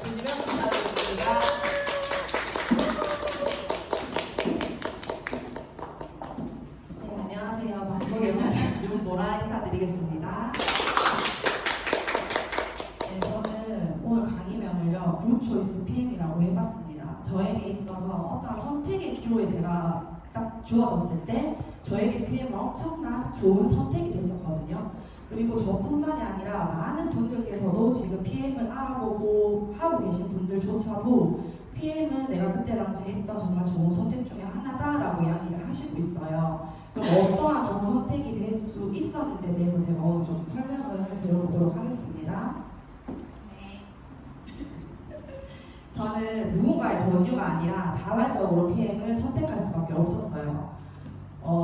주시면 감사드리겠습니다. 네, 안녕하세요. 방송의 윤보라 인사드리겠습니다. 네, 저는 오늘 강의명을요, 굿 초이스 PM이라고 해봤습니다. 저에게 있어서 어떤 선택의 기로에 제가 딱 주어졌을 때 저에게 PM은 엄청난 좋은 선택이 됐었거든요. 그리고 저뿐만이 아니라 많은 분들께서도 지금 PM을 알아보고 하고 계신 분들조차도 PM은 내가 그때 당시에 했던 정말 좋은 선택 중에 하나다라고 이야기를 하시고 있어요. 그럼 어떠한 좋은 선택이 될 수 있었는지에 대해서 제가 오늘 좀 설명을 드려보도록 하겠습니다. 저는 누군가의 권유가 아니라 자발적으로 PM을 선택할 수밖에 없었어요.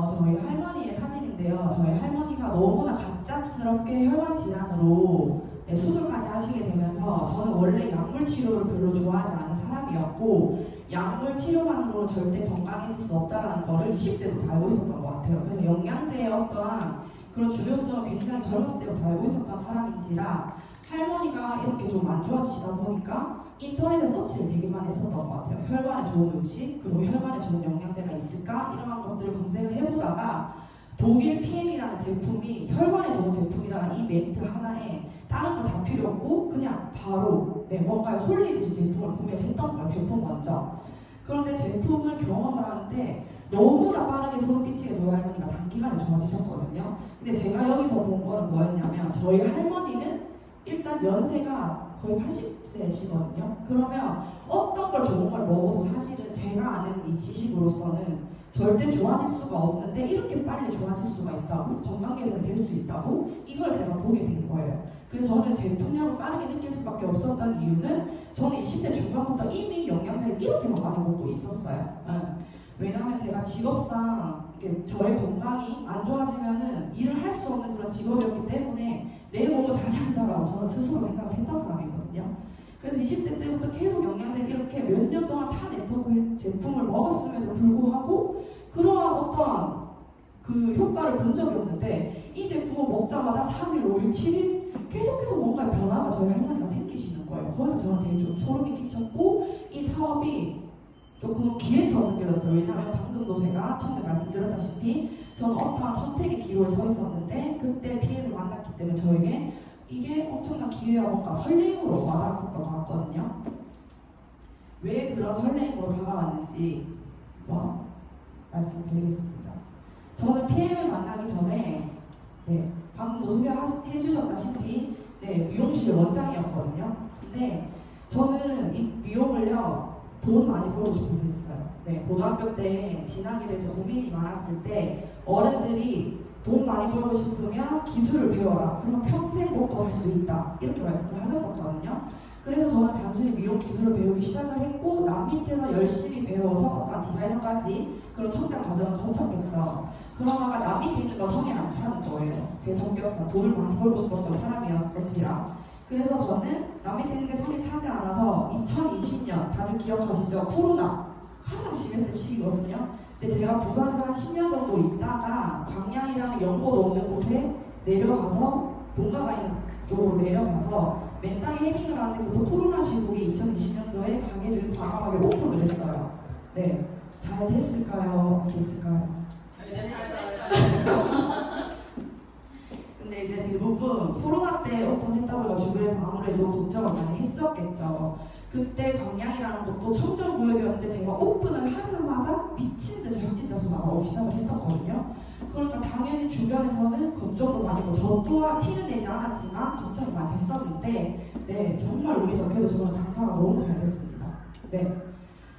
저희 할머니의 사진인데요. 저희 할머니가 너무나 갑작스럽게 혈관 질환으로 수술까지 하시게 되면서 저는 원래 약물 치료를 별로 좋아하지 않은 사람이었고 약물 치료만으로 절대 건강해질 수 없다는 거를 20대부터 알고 있었던 것 같아요. 그래서 영양제의 어떠한 그런 중요성을 굉장히 젊었을 때부터 알고 있었던 사람인지라 할머니가 이렇게 좀 안 좋아지시다 보니까 인터넷에 서치를 되게 많이 했었던 것 같아요. 혈관에 좋은 음식, 그리고 혈관에 좋은 영양제가 있을까? 이런 것들을 검색을 해보다가 독일 PM이라는 제품이 혈관에 좋은 제품이라는 이 멘트 하나에 다른 거 다 필요 없고 그냥 바로 뭔가에 홀리듯이 제품을 구매를 했던 거예요. 제품 먼저. 그런데 제품을 경험을 하는데 너무나 빠르게 소름 끼치게 저희 할머니가 단기간에 좋아지셨거든요. 근데 제가 여기서 본 거는 뭐였냐면 저희 할머니는 일단 연세가 거의 80세시거든요. 그러면 어떤 걸 좋은 걸 먹어도 사실은 제가 아는 이 지식으로서는 절대 좋아질 수가 없는데 이렇게 빨리 좋아질 수가 있다고, 건강 개선이 될 수 있다고 이걸 제가 보게 된 거예요. 그래서 저는 제품력을 빠르게 느낄 수밖에 없었던 이유는 저는 20대 중반부터 이미 영양제를 이렇게 많이 먹고 있었어요. 왜냐하면 제가 직업상 저의 건강이 안 좋아지면은 일을 할 수 없는 그런 직업이었기 때문에 내 몸을 잘 산다라고 저는 스스로 생각을 했던 사람이거든요. 그래서 20대 때부터 계속 영양제를 이렇게 몇 년 동안 타 네트워크 제품을 먹었음에도 불구하고 그러한 어떤 그 효과를 본 적이 없는데 이 제품을 먹자마자 3일, 5일, 7일 계속해서 뭔가 변화가 저희 할머니가 생기시는 거예요. 거기서 저는 되게 좀 소름이 끼쳤고 이 사업이 조금 기회처럼 느껴졌어요. 왜냐하면 방금도 제가 처음에 말씀드렸다시피 저는 어떠한 선택의 기로에 서 있었는데 그때 PM을 만났기 때문에 저에게 이게 엄청난 기회와 뭔가 설렘으로 와닿았었던 것 같거든요. 왜 그런 설렘으로 다가왔는지 말씀드리겠습니다. 저는 PM을 만나기 전에 방금도 소개해 주셨다시피 미용실 원장이었거든요. 근데 저는 이 미용을요 돈 많이 벌고 싶어서 했어요. 고등학교 때 진학에 대해서 고민이 많았을 때 어른들이 돈 많이 벌고 싶으면 기술을 배워라. 그러면 평생 먹고 살 수 있다. 이렇게 말씀을 하셨었거든요. 그래서 저는 단순히 미용 기술을 배우기 시작을 했고 남 밑에서 열심히 배워서 어떤 디자이너까지 그런 성장 과정을 거쳤겠죠. 그러다가 남 밑에 있는 거 성에 안 차는 거예요. 제 성격상 돈을 많이 벌고 싶었던 사람이었던지라. 그래서 저는 남 밑에 있는 게 성에 차지 않아서 2020년 다들 기억하시죠? 코로나 가장 심했을 시기거든요. 근데 제가 부산에서 한 10년 정도 있다가 광양이랑 연고도 없는 곳에 내려가서 농가가 있는 쪽으로 내려가서 맨 땅에 해킹을 하는데 그것도 코로나 시국에 2020년도에 가게를 과감하게 오픈을 했어요. 잘 됐을까요? 안 됐을까요? 잘 됐을까요? 근데 이제 대부분 코로나 때 오픈했다고 해서 주변에서 아무래도 걱정을 많이 했었겠죠. 그때 광양이라는 곳도 청정구역이었는데 제가 오픈을 하자마자 미친 듯이 혁진돼서 나가기 시작을 했었거든요. 그러니까 당연히 주변에서는 걱정도 많이 했고 저 또한 티는 내지 않았지만 걱정이 많이 했었는데 정말 운이 좋게도 저는 장사가 너무 잘 됐습니다.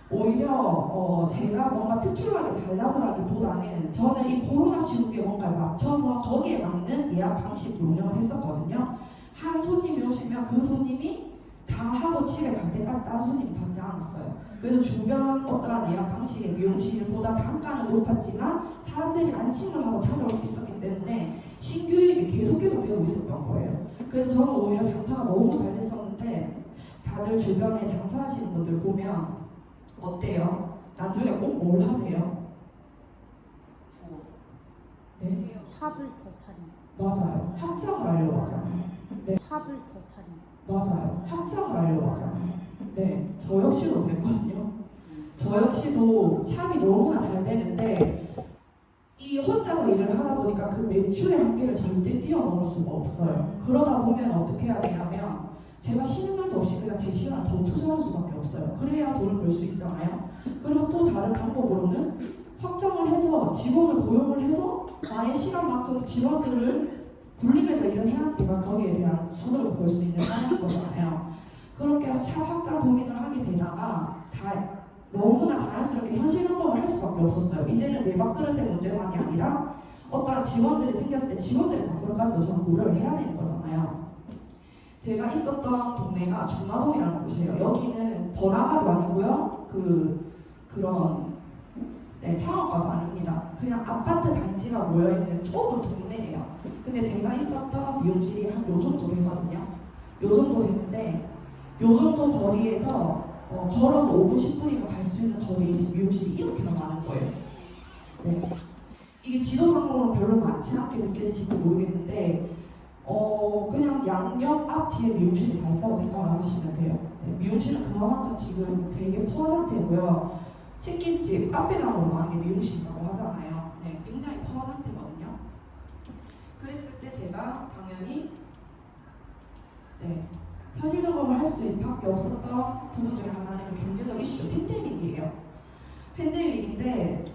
오히려 제가 뭔가 특출나게 잘나서라기보다는 저는 이 코로나 시국에 뭔가에 맞춰서 거기에 맞는 예약 방식으로 운영을 했었거든요. 한 손님이 오시면 그 손님이 다 하고 집에 갈 때까지 다른 손님이 받지 않았어요. 그래서 주변 어떠한 예약 방식의 미용실보다 단가는 높았지만 사람들이 안심을 하고 찾아올 수 있었기 때문에 신규 유입이 계속 되고 있었던 거예요. 그래서 저는 오히려 장사가 너무 잘 됐었는데 다들 주변에 장사하시는 분들 보면 어때요? 나중에 꼭 뭘 하세요? 샵을 더 차린. 맞아요. 학장을 하려고 하잖아요. 샵을 더 차린. 맞아요. 학장을 하려고 하잖아요. 역시도 그랬거든요. 저 역시도 샵이 너무나 잘 되는데 이 혼자서 일을 하다 보니까 그 매출의 한계를 절대 뛰어넘을 수가 없어요. 그러다 보면 어떻게 해야 되냐면 제가 쉬는 날도 없이 그냥 제 시간을 더 투자할 수밖에 없어요. 그래야 돈을 벌 수 있잖아요. 그리고 또 다른 방법으로는 확정을 해서 직원을 고용을 해서 나의 시간만큼 직원들을 굴리면서 일을 해야지 제가 거기에 대한 소득을 벌 수 있는 상황인 거잖아요. 그렇게 샵 확장 고민을 하게 되다가 다 너무나 자연스럽게 현실 행동을 할 수밖에 없었어요. 이제는 내 밥그릇의 문제만이 아니라 어떠한 직원들이 생겼을 때 직원들의 밥그릇까지도 저는 고려를 해야 되는 거잖아요. 제가 있었던 동네가 중마동이라는 곳이에요. 여기는 번화가도 아니고요. 그런 상업가도 아닙니다. 그냥 아파트 단지가 모여있는 좁은 동네예요. 근데 제가 있었던 미용실이 한 요 정도 되거든요. 요 정도 되는데 요 정도 거리에서 걸어서 5분, 10분이면 갈 수 있는 거리에 지금 미용실이 이렇게나 많은 거예요. 네. 이게 지도상으로는 별로 많지 않게 느껴지실지 모르겠는데 그냥 양옆 앞 뒤에 미용실이 다 있다고 생각을 하시면 돼요. 네. 미용실은 그만큼 지금 되게 포화 상태고요. 치킨집, 카페나무로 많은 게 미용실이라고 하잖아요. 네, 굉장히 포화 상태거든요. 그랬을 때 제가 당연히 현실 점검을 할 수밖에 없었던 부분 중에 하나는 그 경제적 이슈, 팬데믹이에요. 팬데믹인데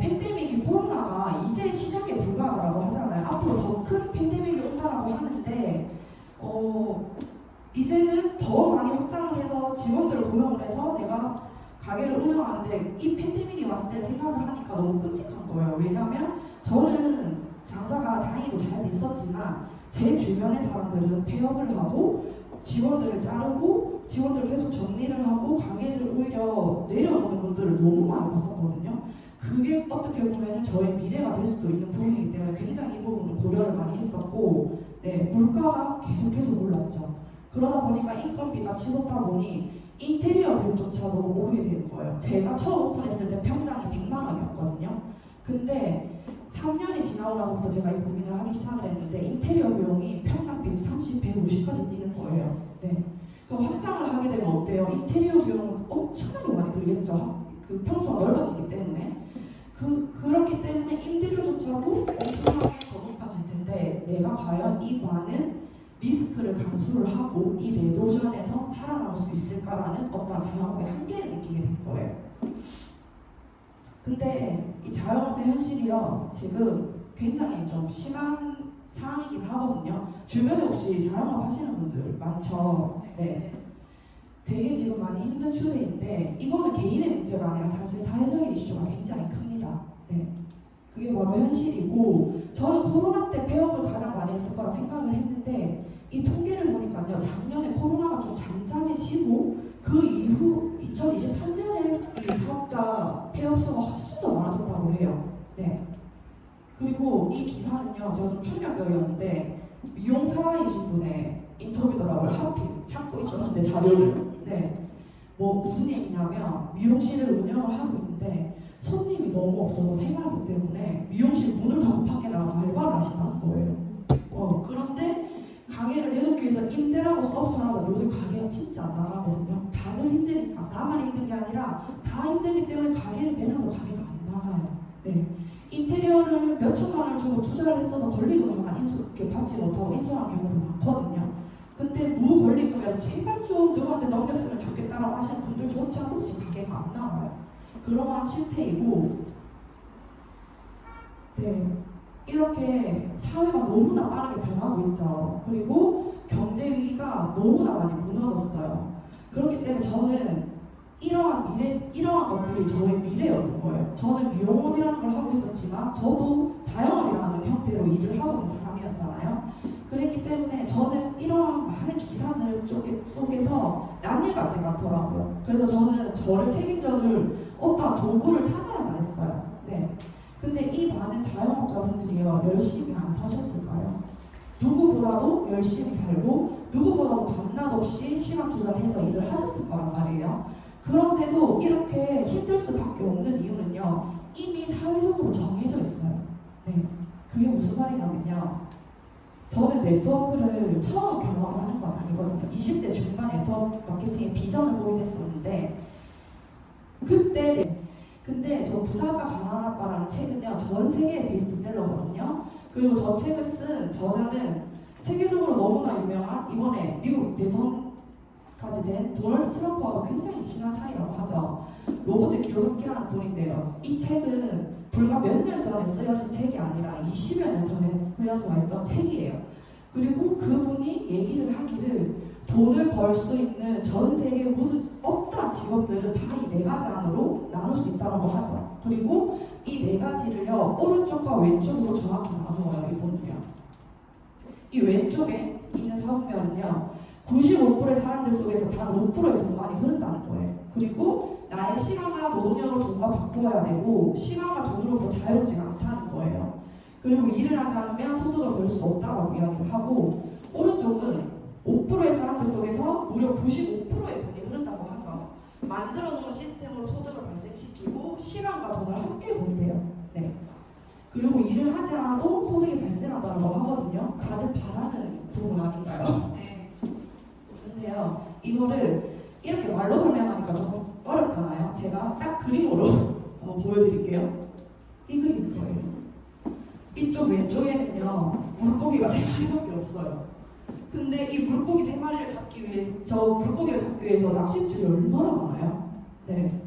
팬데믹이 코로나가 이제 시작에 불과하다고 하잖아요. 앞으로 더 큰 팬데믹이 온다라고 하는데 이제는 더 많이 확장을 해서 직원들을 고용을 해서 내가 가게를 운영하는데 이 팬데믹이 왔을 때 생각을 하니까 너무 끔찍한 거예요. 왜냐하면 저는 장사가 다행히도 잘 됐었지만 제 주변의 사람들은 폐업을 하고 직원들을 자르고 직원들을 계속 정리를 하고 가게를 오히려 내려놓는 분들을 너무 많이 봤었거든요. 그게 어떻게 보면 저의 미래가 될 수도 있는 부분이기 때문에 굉장히 이 부분을 고려를 많이 했었고 물가가 계속 올랐죠. 그러다 보니까 인건비가 치솟다 보니 인테리어 비용조차도 오르게 되는 거예요. 제가 처음 오픈했을 때 평당이 100만 원이었거든요. 근데 3년이 지나고 나서부터 제가 이 고민을 하기 시작을 했는데 인테리어 비용이 평당 130, 150까지 뛰는 거예요. 네. 그럼 확장을 하게 되면 어때요? 인테리어 비용은 엄청나게 많이 들겠죠. 그 평수가 넓어지기 때문에. 그렇기 때문에 임대료조차도 엄청나게 더 높아질 텐데 내가 과연 이 많은 리스크를 감수를 하고 이 레도전에서 살아남을 수 있을까라는 어떤 자영업의 한계를 느끼게 된 거예요. 근데 이 자영업의 현실이요 지금 굉장히 좀 심한 상황이긴 하거든요. 주변에 혹시 자영업 하시는 분들 많죠? 네. 되게 지금 많이 힘든 추세인데 이거는 개인의 문제가 아니라 사실 사회적인 이슈가 굉장히 큽니다. 네. 그게 바로 현실이고 저는 코로나 때 폐업을 가장 많이 했을 거라 생각을 했는데 이 통계를 보니까요 작년에 코로나가 좀 잠잠해지고 그 이후 2023년에 이 사업자 폐업 수가 훨씬 더 많아졌다고 해요. 네. 그리고 이 기사는요 제가 좀 충격적이었는데 미용사이신 분의 인터뷰더라고요. 하필 찾고 있었는데 자료를. 네. 뭐 무슨 얘기냐면 미용실을 운영을 하고 있는데 손님이 너무 없어서 생활비 때문에 미용실 문을 닫고 밖에 나가서 알바를 하신다는 거예요. 그런데 가게를 내놓기 위해서 임대라고 써붙여놔도 요새 가게가 진짜 안 나가거든요. 다들 힘드니까 나만 힘든 게 아니라 다 힘들기 때문에 가게를 내놔도 가게가 안 나가요. 네. 인테리어를 몇 천만 원을 주고 투자를 했어도 권리금을 이렇게 받지 못하고 인수하는 경우도 많거든요. 근데 무권리금이라도 제발 좀 누구한테 넘겼으면 좋겠다라고 하시는 분들조차도 지금 가게가 안 나와요. 그러한 실태이고 네. 이렇게 사회가 너무나 빠르게 변하고 있죠. 그리고 경제 위기가 너무나 많이 무너졌어요. 그렇기 때문에 저는 이러한 것들이 저의 미래였던 거예요. 저는 미용업이라는 걸 하고 있었지만 저도 자영업이라는 형태로 일을 하고 있는 사람이었잖아요. 그랬기 때문에 저는 이러한 많은 기사들 속에서 남일같지가 않더라고요. 그래서 저는 저를 책임져줄 어떤 도구를 찾아야만 했어요. 네. 근데 이 많은 자영업자분들이요 열심히 안 사셨을까요? 누구보다도 열심히 살고 누구보다도 밤낮 없이 시간 조절해서 일을 하셨을 거란 말이에요. 그런데도 이렇게 힘들 수밖에 없는 이유는요 이미 사회적으로 정해져 있어요. 네. 그게 무슨 말이냐면요 저는 네트워크를 처음 경험하는 건 아니거든요. 20대 중반 네트워크 마케팅의 비전을 보고 근데 저 부자아빠 가난한 아빠라는 책은요 전 세계 베스트셀러거든요. 그리고 저 책을 쓴 저자는 세계적으로 너무나 유명한 이번에 미국 대선까지 된 도널드 트럼프와도 굉장히 친한 사이라고 하죠. 로버트 기요사키라는 분인데요. 이 책은 불과 몇 년 전에 쓰여진 책이 아니라 20여 년 전에 쓰여져 있던 책이에요. 그리고 그분이 얘기를 하기를 돈을 벌 수 있는 전 세계 무슨 어떠한 직업들은 다 이 네 가지 안으로 나눌 수 있다고 하죠. 그리고 이 네 가지를요 오른쪽과 왼쪽으로 정확히 나누어요. 이분은요. 이 왼쪽에 있는 사분면은요 95%의 사람들 속에서 단 5%의 돈만이 흐른다는 거예요. 그리고 나의 시간과 노동력을 돈과 바꾸어야 되고 시간과 돈으로 더 자유롭지가 않다는 거예요. 그리고 일을 하지 않으면 소득을 벌 수 없다고 이야기를 하고 오른쪽은 5%의 사람들 속에서 무려 95%의 돈이 흐른다고 하죠. 만들어 놓은 시스템으로 소득을 발생시키고 시간과 돈을 함께 본대요. 네. 그리고 일을 하지 않아도 소득이 발생한다고 하거든요. 다들 바라는 부분 아닌가요? 네. 근데요, 이거를 이렇게 말로 설명하니까 조금 어렵잖아요. 제가 딱 그림으로 한번 보여드릴게요. 이 그림일 거예요. 이쪽 왼쪽에는요, 물고기가 3마리밖에 없어요. 근데 이 물고기 3마리를 잡기 위해, 저 물고기를 잡기 위해서 낚싯줄이 얼마나 많아요? 네.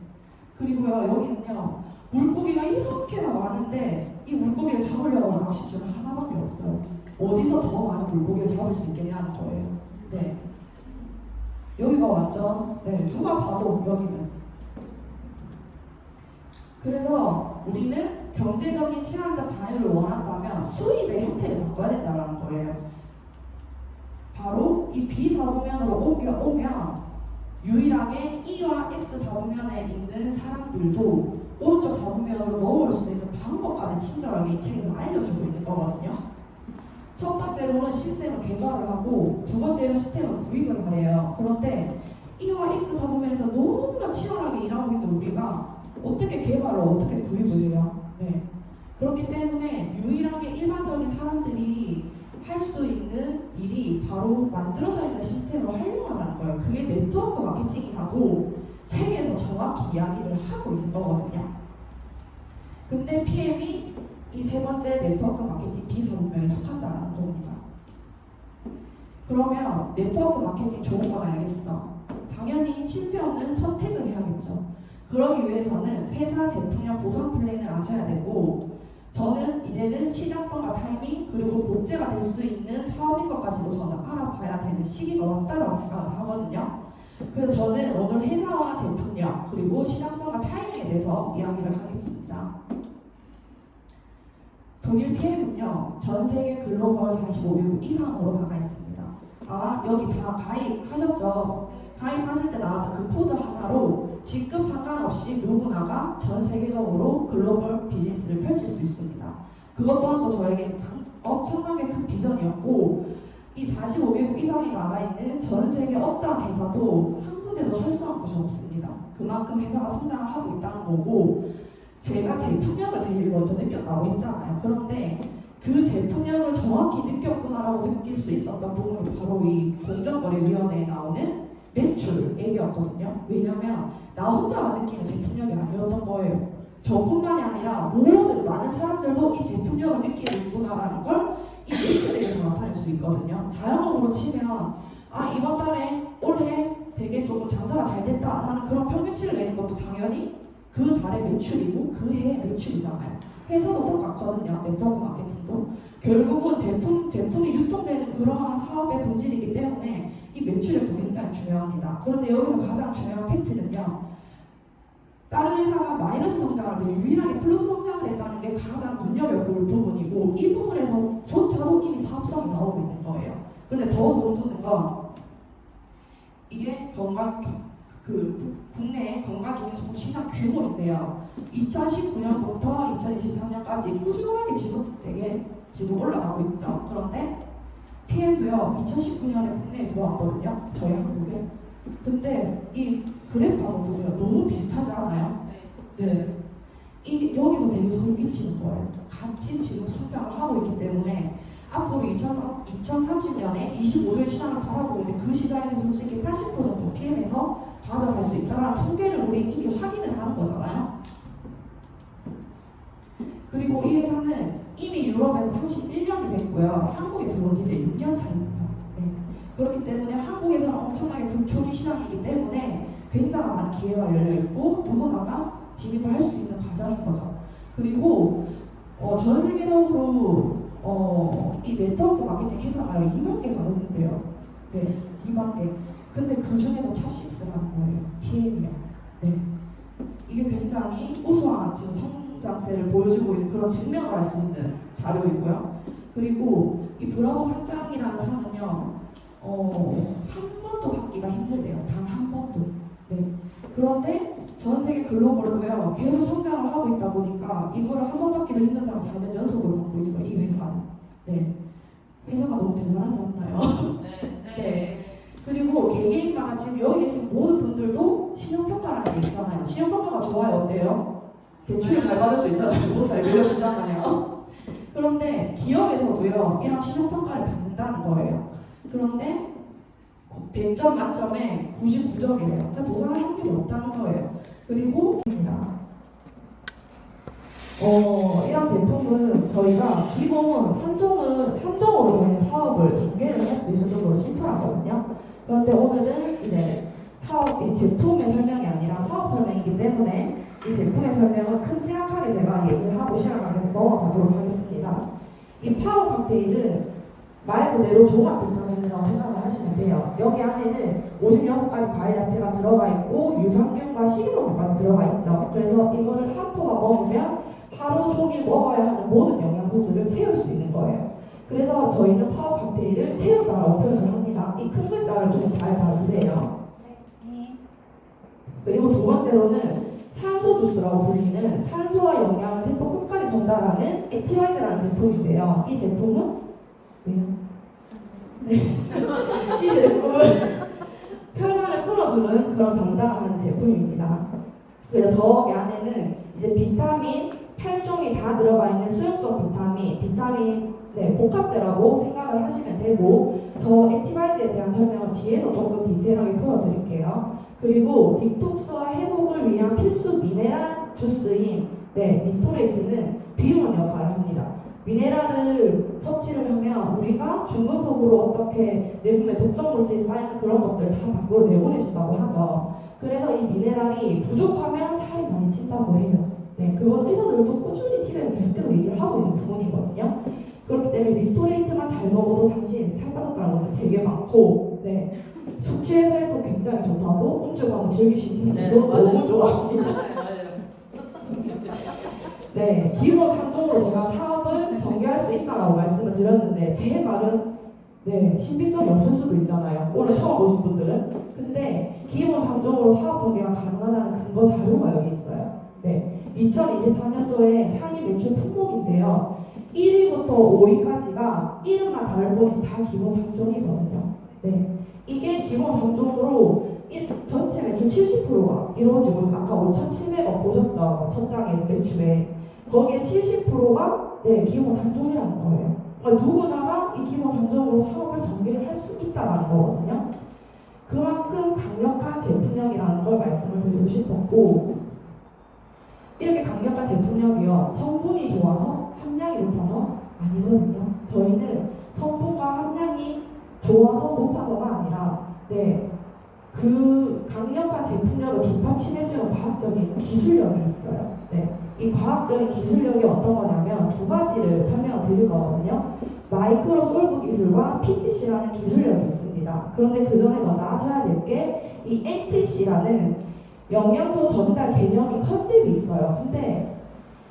그리고요, 여기는요, 물고기가 이렇게나 많은데, 이 물고기를 잡으려고 낚싯줄은 하나밖에 없어요. 어디서 더 많은 물고기를 잡을 수 있겠냐는 거예요. 네. 여기가 완전, 네, 누가 봐도 여기는. 그래서 우리는 경제적인 시간적 자유를 원한다면 수입의 형태를 바꿔야 된다는 거예요. 바로 이 B사분면으로 옮겨오면 유일하게 E와 S사분면에 있는 사람들도 오른쪽 사분면으로 넘어올 수 있는 방법까지 친절하게 이 책에서 알려주고 있는 거거든요. 첫 번째로는 시스템을 개발을 하고 두 번째로는 시스템을 구입을 하래요. 그런데 E와 S 사분면에서 너무나 치열하게 일하고 있는 우리가 어떻게 개발을 어떻게 구입을 해요? 네. 그렇기 때문에 유일하게 일반적인 사람들이 할 수 있는 일이 바로 만들어져 있는 시스템을 활용하라는 거예요. 그게 네트워크 마케팅이라고 책에서 정확히 이야기를 하고 있는 거거든요. 근데 PM이 이 세 번째 네트워크 마케팅 B사분면에 속한다는 겁니다. 그러면 네트워크 마케팅 좋은 건 알겠어. 당연히 실패 없는 선택을 해야겠죠. 그러기 위해서는 회사 제품력 보상 플랜을 아셔야 되고 저는 이제는 시장성과 타이밍 그리고 복제가 될 수 있는 사업인 것까지도 저는 알아봐야 되는 시기가 왔다고 생각을 하거든요. 그래서 저는 오늘 회사와 제품력 그리고 시장성과 타이밍에 대해서 이야기를 하겠습니다. 독일 PM은요 전 세계 글로벌 45개국 이상으로 나가 있습니다. 아 여기 다 가입하셨죠? 가입하실 때 나왔던 그 코드 하나로 직급 상관없이 누구나가 전 세계적으로 글로벌 비즈니스를 펼칠 수 있습니다. 그것 또한도 저에게는 엄청나게 큰 비전이었고 이 45개국 이상에 나가 있는 전 세계 어떠한 회사도 한 군데도 철수한 곳이 없습니다. 그만큼 회사가 성장을 하고 있다는 거고 제가 제품력을 제일 먼저 느꼈다고 했잖아요. 그런데 그 제품력을 정확히 느꼈구나라고 느낄 수 있었던 부분이 바로 이 공정거래위원회에 나오는 매출 얘기였거든요. 왜냐면 나 혼자만 느끼는 제품력이 아니었던 거예요. 저뿐만이 아니라 모든 많은 사람들도 이 제품력을 느끼고 있구나라는 걸 이 매출에서 나타낼 수 있거든요. 자영업으로 치면 아 이번 달에 올해 되게 조금 장사가 잘 됐다라는 그런 평균치를 내는 것도 당연히 그 달의 매출이고 그 해의 매출이잖아요. 회사도 똑같거든요. 네트워크 마케팅도 결국은 제품이 유통되는 그러한 사업의 본질이기 때문에 이 매출력도 굉장히 중요합니다. 그런데 여기서 가장 중요한 팩트는요. 다른 회사가 마이너스 성장을 하는데 유일하게 플러스 성장을 했다는 게 가장 눈여겨볼 부분이고 이 부분에서조차도 이미 사업성이 나오고 있는 거예요. 그런데 더 모르는 건 이게 국내 건강기능식품 시장 규모인데요. 2019년부터 2023년까지 꾸준하게 지속되게 지금 올라가고 있죠. 그런데 PM도요 2019년에 국내에 들어왔거든요. 저희 한국에. 근데 이 그래프 한번 보세요. 너무 비슷하지 않아요? 네. 이게 여기서 되게 소름 끼치는 거예요. 같이 지금 성장을 하고 있기 때문에 앞으로 2030년에 25년 시장을 바라보고 있는데 그 시장에서 솔직히 80% 정도 PM에서 가져갈 수 있다는 통계를 우리 이미 확인을 하는 거잖아요. 그리고 이 회사는 이미 유럽에서 31년이 됐고요. 한국에 들어온 지 이제 6년 차입니다. 네. 그렇기 때문에 한국에서는 엄청나게 극초기 시장이기 때문에 굉장한 기회가 열려있고 누구나가 진입을 할 수 있는 과정인 거죠. 그리고 전 세계적으로 이 네트워크 마케팅 회사가 2만 개가 넘는데요. 네, 2만 개. 근데 그 중에서 탑6라는 거예요. PM이요. 네. 이게 굉장히 우수한 지금 성장세를 보여주고 있는 그런 증명을 할 수 있는 자료이고요. 그리고 이 브라보 상장이라는 상은요, 한 번도 받기가 힘들대요. 단 한 번도. 네. 그런데 전 세계 글로벌로요, 계속 성장을 하고 있다 보니까 이거를 한 번 받기도 힘든 상을 4년 연속으로 받고 있는 거예요, 이 회사는. 네. 회사가 너무 대단하지 않나요? 네. 그리고 개개인마다 지금 여기 계신 모든 분들도 신용평가라는 게 있잖아요. 신용평가가 좋아요, 어때요? 대출 잘 받을 수 있잖아요. 돈 잘 빌려주잖아요. 그런데 기업에서도요, 이런 신용평가를 받는다는 거예요. 그런데 100점 만점에 99점이래요. 그러니까 도산할 확률이 없다는 거예요. 그리고 이런 제품은 저희가 기본 3종으로 저희는 사업을 전개를 할 수 있을 정도로 심플하거든요. 그런데 오늘은 이제 이 제품의 설명이 아니라 사업 설명이기 때문에 이 제품의 설명은 큼지막하게 제가 얘기를 하고 시작하면서 넘어가도록 하겠습니다. 이 파워 칵테일은 말 그대로 종합 비타민이라고 생각을 하시면 돼요. 여기 안에는 56가지 과일 야채가 들어가 있고 유산균과 식이섬유까지 들어가 있죠. 그래서 이거를 한 포가 먹으면 하루 종일 먹어야 하는 모든 영양소들을 채울 수 있는 거예요. 그래서 저희는 파워 칵테일을 채운다라고 표현을 합니다. 이 큰 글자를 좀 잘 봐주세요. 그리고 두 번째로는 산소 주스라고 불리는 산소와 영양을 세포 끝까지 전달하는 액티바이즈라는 제품인데요. 이 제품은 왜요? 네. 이 제품은 혈관을 풀어주는 그런 당당한 제품입니다. 그래서 저기 안에는 이제 비타민 8종이 다 들어가 있는 수용성 비타민 복합제라고 생각을 하시면 되고, 저 액티바이즈에 대한 설명은 뒤에서 조금 디테일하게 보여드릴게요. 그리고 딕톡스와 회복을 위한 필수 미네랄 주스인 미스토레이트는 비용원 역할을 합니다. 미네랄을 섭취를 하면 우리가 중금속으로 어떻게 내 몸에 독성 물질이 쌓이는 그런 것들 다 밖으로 내보내준다고 하죠. 그래서 이 미네랄이 부족하면 살이 많이 찐다고 해요. 네, 그건 의사들도 꾸준히 TV에서 계속해서 얘기를 하고 있는 부분이거든요. 그렇기 때문에 리스토레이트만 잘 먹어도 사실 살 빠졌다는 건 되게 많고, 숙취해소에도 굉장히 좋다고 음주감을 즐기시는 분들도 너무 좋아합니다. 네, 기본 3종으로 제가 사업을 전개할 수 있다라고 말씀을 드렸는데 제 말은 신빙성이 없을 수도 있잖아요. 오늘 처음 보신 분들은. 근데 기본 3종으로 사업 전개가 가능하다는 근거 자료가 여기 있어요. 2024년도에 상위 매출 품목인데요. 1위부터 5위까지가 이름만 다를 뿐이지 다 기본 3종이거든요. 이게 기본 3종으로 전체 매출 70%가 이루어지고 있어요. 아까 5,700억 보셨죠? 첫 장에서 매출에. 거기에 70%가 기본 3종이라는 거예요. 그러니까 누구나가 이 기본 3종으로 사업을 전개를 할 수 있다는 거거든요. 그만큼 강력한 제품력이라는 걸 말씀을 드리고 싶었고, 이렇게 강력한 제품력이요, 성분이 좋아서 함량이 높아서 아니거든요. 저희는 성분과 함량이 좋아서 높아서가 아니라 그 강력한 제품력을 뒷받침해주는 과학적인 기술력이 있어요. 이 과학적인 기술력이 어떤 거냐면 두 가지를 설명을 드릴 거거든요. 마이크로 솔브 기술과 PTC라는 기술력이 있습니다. 그런데 그 전에 먼저 아셔야 될 게 이 NTC라는 영양소 전달 개념이 컨셉이 있어요. 근데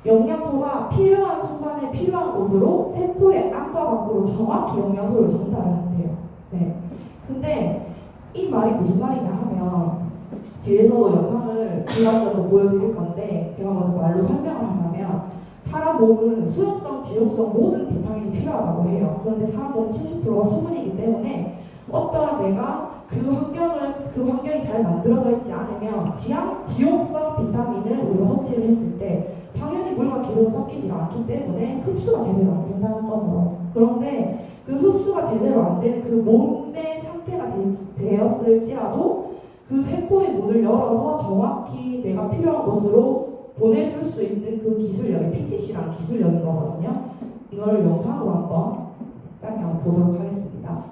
영양소가 필요한 순간에 필요한 곳으로 세포의 안과 밖으로 정확히 영양소를 전달을 한대요. 근데 이 말이 무슨 말이냐 하면 뒤에서도 영상을 들어가서 보여드릴 건데 제가 먼저 말로 설명을 하자면 사람 몸은 수용성, 지용성 모든 비타민이 필요하다고 해요. 그런데 사람 몸은 70%가 수분이기 때문에 어떠한 내가 그 환경이 잘 만들어져 있지 않으면 지용성 비타민을 우리가 섭취를 했을 때 당연히 물과 기름이 섞이지 않기 때문에 흡수가 제대로 안 된다는 거죠. 그런데 그 흡수가 제대로 안 되는 그 몸의 상태가 되었을지라도 그 세포의 문을 열어서 정확히 내가 필요한 곳으로 보내줄 수 있는 그 기술력이 PTC랑 기술력인 거거든요. 이걸 영상으로 한번 짧게 한번 보도록 하겠습니다.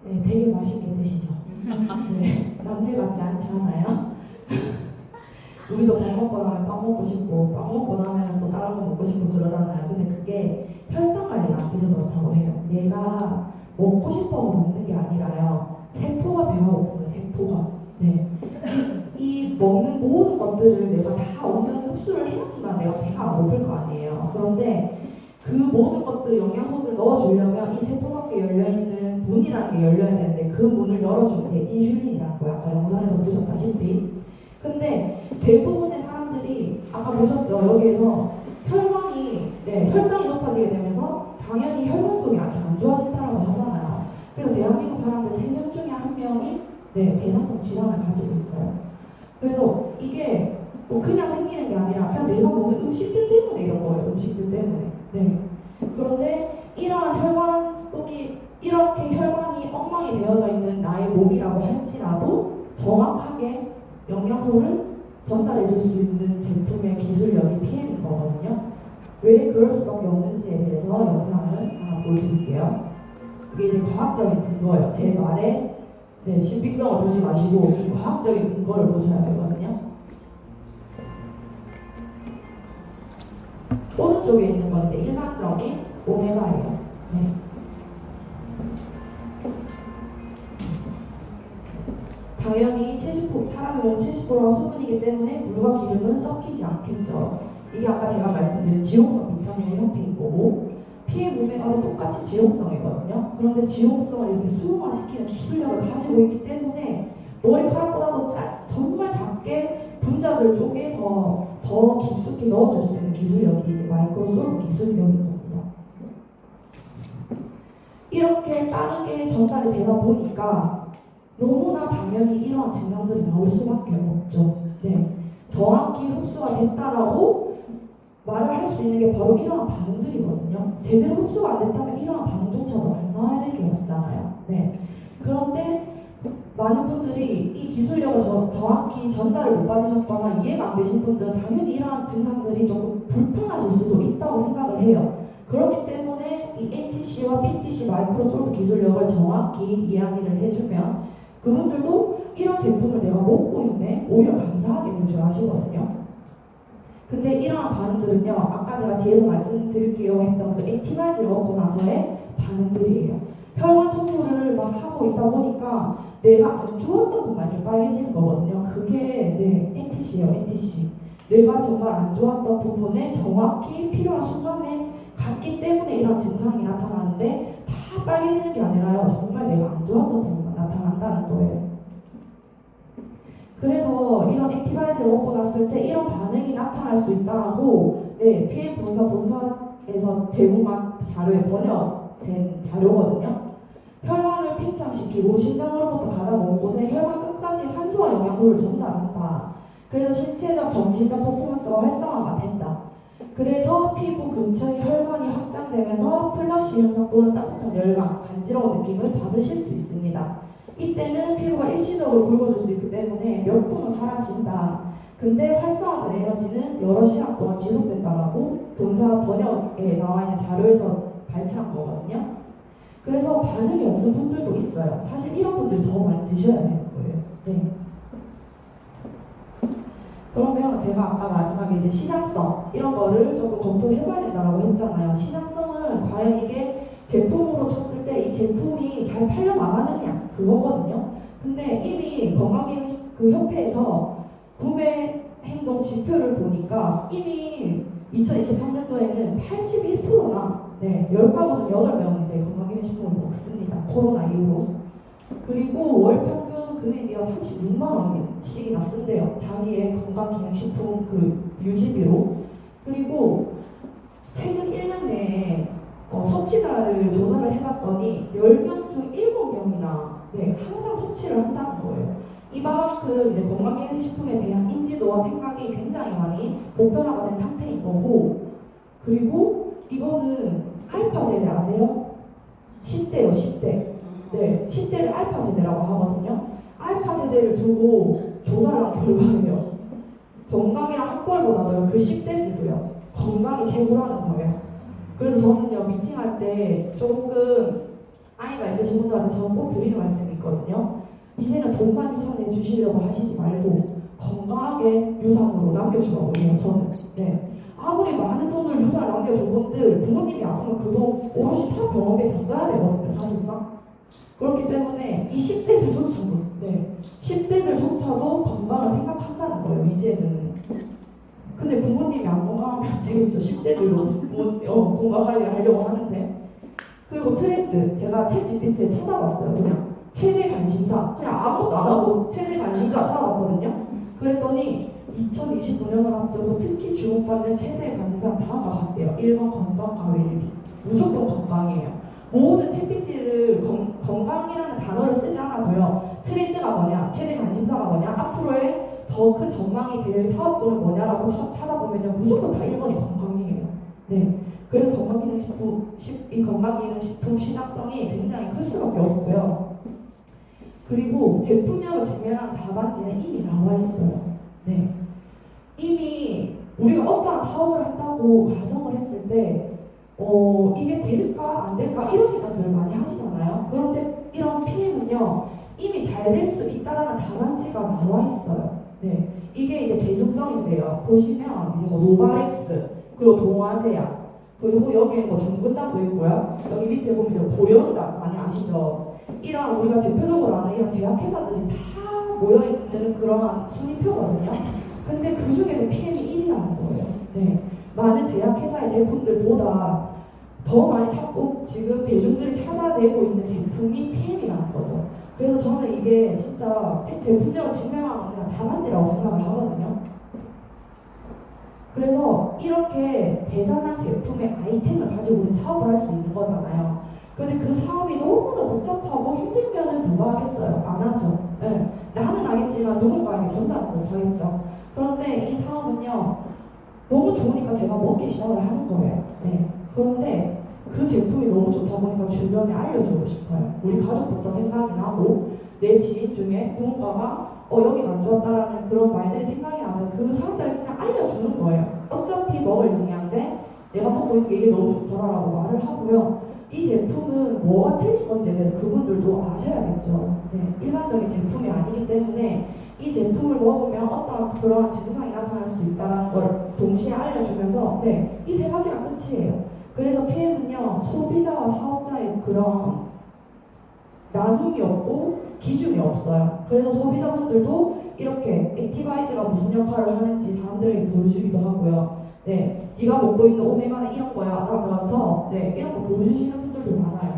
네, 되게 맛있게 드시죠? 네, 남들 같지 않지 않아요? 우리도 밥 먹고 나면 빵 먹고 싶고 빵 먹고 나면 또 다른 거 먹고 싶고 그러잖아요. 근데 그게 혈당 관리가 안 돼서 그렇다고 해요. 내가 먹고 싶어서 먹는 게 아니라요. 세포가 배가 고프면 세포가. 네. 이 먹는 모든 것들을 내가 다 온전히 흡수를 해야지만 내가 배가 안 고플 거 아니에요. 그런데 그 모든 것들 영양소를 넣어주려면 이 세포 밖에 열려있는 문이라는 게 열려야 되는데 그 문을 열어주는 게 인슐린이라는 거야. 아까 영상에서 보셨다시피. 근데 대부분의 사람들이 아까 보셨죠? 여기에서 혈당이 높아지게 되면서 당연히 혈관 속이 안 좋아진다고 하잖아요. 그래서 대한민국 사람들 3명 중에 1명이 대사성 질환을 가지고 있어요. 그래서 이게 뭐 그냥 생기는 게 아니라 그냥 내가 먹는 음식들 때문에 이런 거예요. 음식들 때문에. 네. 그런데 이러한 혈관 속이 이렇게 혈관이 엉망이 되어져 있는 나의 몸이라고 할지라도 정확하게 영양소를 전달해 줄 수 있는 제품의 기술력이 PM인 거거든요. 왜 그럴 수밖에 없는지에 대해서 영상을 하나 보여드릴게요. 이게 이제 과학적인 근거예요. 제 말에 신빙성을 두지 마시고 이 과학적인 근거를 보셔야 되거든요. 오른쪽에 있는 건 이제 일반적인 오메가예요. 네. 당연히 70%, 사람의 몸 70%가 수분이기 때문에 물과 기름은 섞이지 않겠죠. 이게 아까 제가 말씀드린 지용성 비타민의 형태인 거고 피해 오메가도 똑같이 지용성이거든요. 그런데 지용성을 이렇게 수용화시키는 기술력을 가지고 있기 때문에 머리카락보다도 정말 작게 분자들 쪼개서 더 깊숙이 넣어줄 수 있는 기술력이 이제 마이크로솔브 기술력인 겁니다. 이렇게 빠르게 전달이 되다 보니까 너무나 당연히 이러한 증상들이 나올 수밖에 없죠. 네. 정확히 흡수가 됐다라고 말을 할 수 있는 게 바로 이러한 반응들이거든요. 제대로 흡수가 안 됐다면 이러한 반응조차도 안 나와야 될 게 맞잖아요. 네. 그런데 많은 분들이 이 기술력을 정확히 전달을 못 받으셨거나 이해가 안 되신 분들은 당연히 이러한 증상들이 조금 불편하실 수도 있다고 생각을 해요. 그렇기 때문에 이 ATC와 PTC 마이크로솔브 기술력을 정확히 이야기를 해주면 그분들도 이런 제품을 내가 먹고 있네 오히려 감사하게 될 줄 아시거든요. 근데 이러한 반응들은요, 아까 제가 뒤에서 말씀드릴게요 했던 그 액티바이즈를 먹고 나서의 반응들이에요. 혈관 청소를 막 하고 있다 보니까 내가 안 좋았던 부분만 이렇게 빨개지는 거거든요. 그게 NTC예요, NTC. 내가 정말 안 좋았던 부분에 정확히 필요한 순간에 갔기 때문에 이런 증상이 나타나는데 다 빨개지는 게 아니라요. 정말 내가 안 좋았던 부분만 나타난다는 거예요. 그래서 이런 액티바이즈를 먹고 났을 때 이런 반응이 나타날 수 있다라고 PM 본사에서 제공한 자료에 번역된 자료거든요. 혈관을 팽창시키고 심장으로부터 가장 먼 곳에 혈관 끝까지 산소와 영양소를 전달한다. 그래서 신체적, 정신적 퍼포먼스가 활성화가 된다. 그래서 피부 근처의 혈관이 확장되면서 플러시 현상 또는 따뜻한 열감, 간지러운 느낌을 받으실 수 있습니다. 이때는 피부가 일시적으로 굵어질 수 있기 때문에 몇 분은 사라진다. 근데 활성화된 에너지는 여러 시간 동안 지속된다라고 본사 번역에 나와 있는 자료에서 발췌한 거거든요. 그래서 반응이 없는 분들도 있어요. 사실 이런 분들 더 많이 드셔야 되는 거예요. 네. 그러면 제가 아까 마지막에 이제 시장성 이런 거를 조금 검토를 해봐야 된다고 했잖아요. 시장성은 과연 이게 제품으로 쳤을 때 이 제품이 잘 팔려 나가느냐 그거거든요. 근데 이미 건강기능 그 협회에서 구매해 행동 지표를 보니까 이미 2023년도에는 81%나 10가구 중 8명 이제 건강기능식품을 먹습니다. 코로나 이후로. 그리고 월 평균 금액이요 36만 원씩이나 쓴대요. 자기의 건강기능식품 그 유지비로. 그리고 최근 1년 내에 섭취자를 조사를 해봤더니 10명 중 7명이나 항상 섭취를 한다는 거예요. 이만큼 이제 건강기능식품에 대한 인지도와 생각이 굉장히 많이 보편화가 된 상태인 거고, 그리고 이거는 알파 세대 아세요? 10대요, 10대. 10대를 알파 세대라고 하거든요. 알파 세대를 두고 조사를 한 결과예요. 건강이랑 학벌보다도 그 10대들도요. 건강이 최고라는 거예요. 그래서 저는요, 미팅할 때 조금 아이가 있으신 분들한테 저는 꼭 드리는 말씀이 있거든요. 이제는 돈만 유산해 주시려고 하시지 말고 건강하게 유산으로 남겨주라고 해요. 저는. 아무리 많은 돈을 유산을 남겨줘본들 부모님이 아프면 그 돈 오롯이 다 병원비에 다 써야 되거든요. 사실상. 그렇기 때문에 이 10대들조차도 건강을 생각한다는 거예요. 이제는. 근데 부모님이 안 건강하면 안 되겠죠. 10대들도 건강관리를 하려고 하는데. 그리고 트렌드, 제가 챗GPT에 찾아봤어요. 그냥 최대 관심사, 그냥 아무것도 안 하고 최대 관심사 찾아봤거든요. 그랬더니 2029년을 앞두고 특히 주목받는 최대 관심사는 다음과 같대요. 1번 건강과 웰빙. 무조건 건강이에요. 모든 챗GPT를 건강이라는 단어를 쓰지 않아도요. 트렌드가 뭐냐, 최대 관심사가 뭐냐, 앞으로의 더 큰 전망이 될 사업들은 뭐냐라고 찾아보면요. 무조건 다 1번이 건강이에요. 그래서 이 건강기능식품 시장성이 굉장히 클 수밖에 없고요. 그리고 제품명을 증명한 답안지는 이미 나와 있어요. 이미 우리가 어떠한 사업을 한다고 가정을 했을 때 이게 될까 안 될까 이런 생각들을 많이 하시잖아요. 그런데 이런 PM은요 이미 잘 될 수 있다라는 답안지가 나와 있어요. 이게 이제 대중성인데요. 보시면 이제 뭐 노바렉스, 그리고 동아제약, 그리고 여기에 뭐 종근당도 있고요. 여기 밑에 보면 이제 고려은당 많이 아시죠? 이런 우리가 대표적으로 아는 이런 제약회사들이 다 모여있는 그런 순위표거든요. 근데 그 중에서 PM이 1위라는 거예요. 많은 제약회사의 제품들보다 더 많이 찾고 지금 대중들이 찾아내고 있는 제품이 PM이라는 거죠. 그래서 저는 이게 진짜 제품력을 증명하는 그냥 답안지라고 생각을 하거든요. 그래서 이렇게 대단한 제품의 아이템을 가지고 우리는 사업을 할 수 있는 거잖아요. 근데 그 사업이 너무나 복잡하고 힘들면 누가 하겠어요? 안 하죠. 나는 하겠지만 누군가에게 전달은 못 하겠죠. 그런데 이 사업은요, 너무 좋으니까 제가 먹기 시작을 하는 거예요. 그런데 그 제품이 너무 좋다 보니까 주변에 알려주고 싶어요. 우리 가족부터 생각이 나고, 내 지인 중에 누군가가 여기가 안 좋았다라는 그런 말들이 생각이 나면 그 사람들을 그냥 알려주는 거예요. 어차피 먹을 영양제, 내가 먹고 있는 게 이게 너무 좋더라라고 말을 하고요. 이 제품은 뭐가 틀린 건지에 대해서 그분들도 아셔야겠죠. 일반적인 제품이 아니기 때문에 이 제품을 먹으면 어떤 그런 증상이 나타날 수 있다는 걸 동시에 알려주면서 이 세 가지가 끝이에요. 그래서 PM은요 소비자와 사업자의 그런 나눔이 없고 기준이 없어요. 그래서 소비자분들도 이렇게 액티바이즈가 무슨 역할을 하는지 사람들에게 보여주기도 하고요. 네가 먹고 있는 오메가는 이런 거야 라면서 이런 거 보여주시는 분들도 많아요.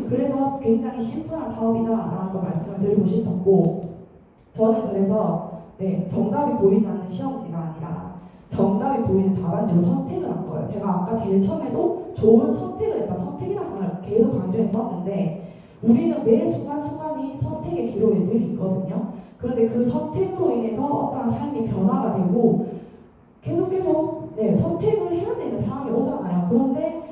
그래서 굉장히 심플한 사업이다라는 걸 말씀을 드리고 싶었고, 저는 그래서 정답이 보이지 않는 시험지가 아니라 정답이 보이는 답안지로 선택을 한 거예요. 제가 아까 제일 처음에도 좋은 선택을 했다, 선택이라는 걸 계속 강조했었는데 우리는 매 순간순간이 선택의 기로에 늘 있거든요. 그런데 그 선택으로 인해서 어떠한 삶이 변화가 되고 계속 선택을 해야 되는 상황이 오잖아요. 그런데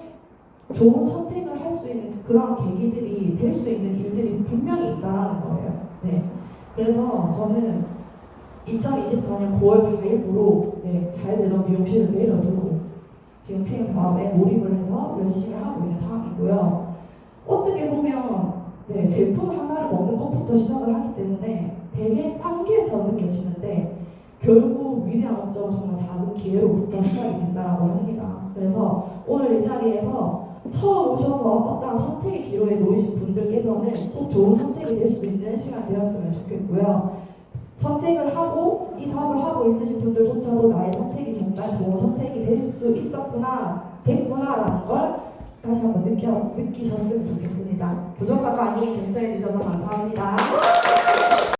좋은 선택을 할 수 있는 그런 계기들이 될 수 있는 일들이 분명히 있다는 거예요. 그래서 저는 2024년 9월 4일부로 잘 되던 미용실을 내려두고 지금 PM 사업에 몰입을 해서 열심히 하고 있는 상황이고요. 어떻게 보면 제품 하나를 먹는 것부터 시작을 하기 때문에 되게 짠 기회처럼 느껴지는데 결국 위대한 업적은 정말 작은 기회로부터 시작이 된다고 합니다. 그래서 오늘 이 자리에서 처음 오셔서 어떤 선택의 기로에 놓이신 분들께서는 꼭 좋은 선택이 될 수 있는 시간 되었으면 좋겠고요. 선택을 하고 이 사업을 하고 있으신 분들조차도 나의 선택이 정말 좋은 선택이 될 수 됐구나라는 걸 다시 한번 느끼셨으면 좋겠습니다. 부정사가 아닌 굉장히